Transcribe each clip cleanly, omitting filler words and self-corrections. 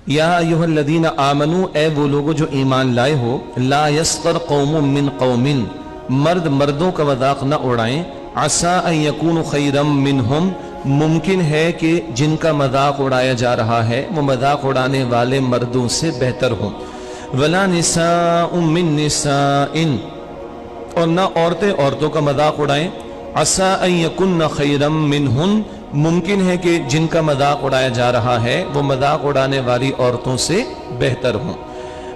या अय्युहल्लज़ीना आमनू, ए वो लोगो जो ईमान लाए हो, ला यस्खर कौमुम मिन कौमिन, मर्द मर्दों का मजाक न उड़ाएं, असा अन यकूनु खैरम मिनहुम, मुमकिन है कि जिनका मजाक उड़ाया जा रहा है वो मजाक उड़ाने वाले मर्दों से बेहतर हों। वला निसाउम मिन निसाइन, और न औरतें औरतों का मजाक उड़ाएं, असा अन यकुन्न खैरम मिनहुन, मुमकिन है कि जिनका मजाक उड़ाया जा रहा है वो मजाक उड़ाने वाली औरतों से बेहतर हों।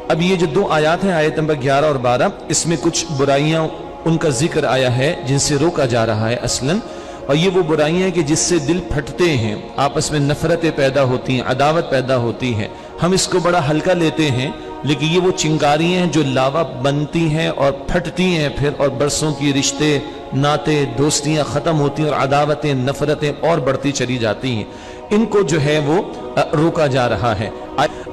अब ये जो दो आयत हैं, आयत नंबर 11 और 12, इसमें कुछ बुराइयां उनका जिक्र आया है जिनसे रोका जा रहा है असलन, और ये वो बुराइयां हैं कि जिससे दिल फटते हैं, आपस में नफरतें पैदा होती हैं, अदावत पैदा होती है। हम इसको बड़ा हल्का लेते हैं, लेकिन ये वो चिंगारियां हैं जो लावा बनती हैं और फटती हैं फिर, और बरसों की रिश्ते नाते दोस्तियां खत्म होती हैं और अदावतें नफरतें और बढ़ती चली जाती हैं। इनको जो है वो रोका जा रहा है।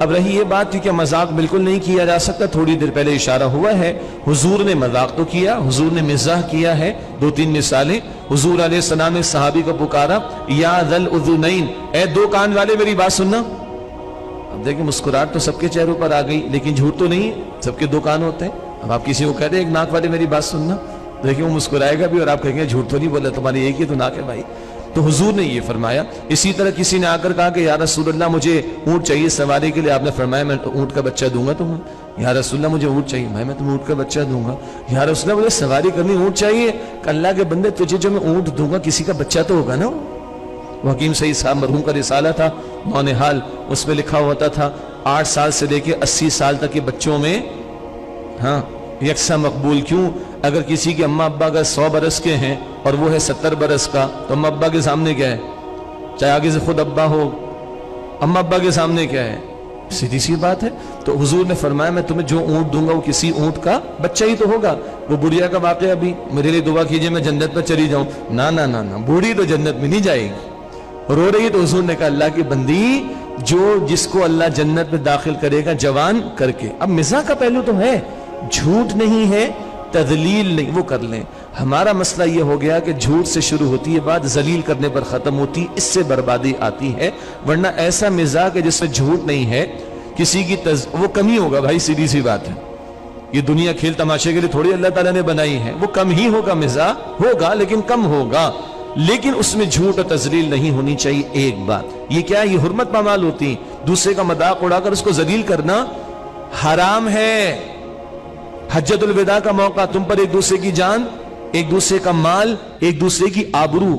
अब रही ये बात कि मजाक बिल्कुल नहीं किया जा सकता, थोड़ी देर पहले इशारा हुआ है, हुजूर ने मजाक तो किया, हुजूर ने मिजाह किया है। दो तीन मिसालें, हुजूर अलैहिस्सलाम ने सहाबी को पुकारा, या ज़ल उज़ुनैन, ए दो कान वाले मेरी बात सुनना। अब देखिए मुस्कुराहट तो सबके चेहरों पर आ गई, लेकिन झूठ तो नहीं, सबके दो कान होते हैं। अब आप किसी को कह दे एक नाक वाले मेरी बात सुनना, देखिए वो मुस्कुराएगा भी और आप कहेंगे झूठ तो नहीं बोला, तुम्हारी एक ही तो नाक है भाई। तो हुजूर ने ये फरमाया। इसी तरह किसी ने आकर कहा कि या रसूल अल्लाह मुझे ऊँट चाहिए सवारी के लिए, आपने फरमाया मैं ऊँट का बच्चा दूंगा तुम्हें। या रसूल अल्लाह मुझे ऊँट चाहिए, मैं तुम्हें ऊँट का बच्चा दूंगा। या रसूल अल्लाह मुझे सवारी करनी, ऊँट चाहिए। अल्लाह के बंदे तुझे जो मैं ऊँट दूंगा किसी का बच्चा तो होगा ना। वो हकीम सईद साहब मरहूम का रिसाला था मौनिहाल, उसमें लिखा होता था 8 साल से लेकर 80 साल तक के बच्चों में हाँ यकसा मकबूल। क्यों? अगर किसी के अम्मा अब्बा का 100 बरस के हैं और वो है 70 बरस का, तो अम्मा अब्बा के सामने क्या है? चाहे आगे से खुद अब्बा हो, अम्मा अब्बा के सामने क्या है? सीधी सी बात है। तो हुजूर ने फरमाया मैं तुम्हें जो ऊँट दूंगा वो किसी ऊँट का बच्चा ही तो होगा। वो बुढ़िया का वाक़या, अभी मेरे लिए दुआ कीजिए मैं जन्नत में चली जाऊं। ना ना ना ना, बूढ़ी तो जन्नत में नहीं जाएगी। रो रही है तो हुजूर ने कहा अल्लाह की बंदी, जो जिसको अल्लाह जन्नत में दाखिल करेगा जवान करके। अब मिज़ाह का पहलू तो है, झूठ नहीं है, तज़लील नहीं, वो कर लें। हमारा मसला ये हो गया कि झूठ से शुरू होती है बात, जलील करने पर खत्म होती, इससे बर्बादी आती है। वरना ऐसा मिज़ाह के जिसमें झूठ नहीं है, किसी की वो कम ही होगा भाई, सीधी सी बात है। ये दुनिया खेल तमाशे के लिए थोड़ी अल्लाह ताला ने बनाई है, वो कम ही होगा, मिज़ाह होगा लेकिन कम होगा, लेकिन उसमें झूठ और तज़लील नहीं होनी चाहिए। एक बात ये क्या है, ये हुर्मत पामाल होती। दूसरे का मजाक उड़ाकर उसको जलील करना हराम है। हज्जतुल विदा का मौका, तुम पर एक दूसरे की जान, एक दूसरे का माल, एक दूसरे की आबरू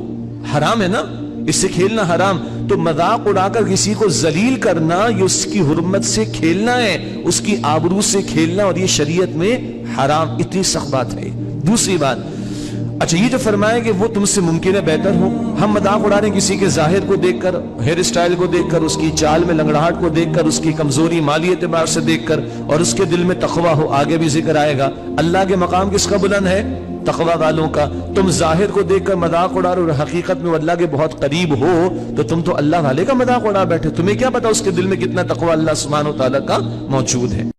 हराम है ना, इससे खेलना हराम। तो मजाक उड़ाकर किसी को जलील करना, ये उसकी हुर्मत से खेलना है, उसकी आबरू से खेलना, और ये शरीयत में हराम। इतनी सख्त बात है। दूसरी बात, अच्छा ये जो फरमाया कि वो तुमसे मुमकिन है बेहतर हो, हम मजाक उड़ा रहे हैं किसी के जाहिर को देखकर, हेयर स्टाइल को देखकर, उसकी चाल में लंगड़ाहट को देखकर, उसकी कमजोरी माली एतबार से देखकर, और उसके दिल में तकवा हो। आगे भी जिक्र आएगा अल्लाह के मकाम किसका बुलंद है? तकवा वालों का। तुम जाहिर को देखकर मजाक उड़ा रहे हो और हकीकत में अल्लाह के बहुत करीब हो, तो तुम तो अल्लाह वाले का मजाक उड़ा बैठे। तुम्हें क्या पता उसके दिल में कितना तकवा अल्लाह सुब्हानहू व तआला का मौजूद है।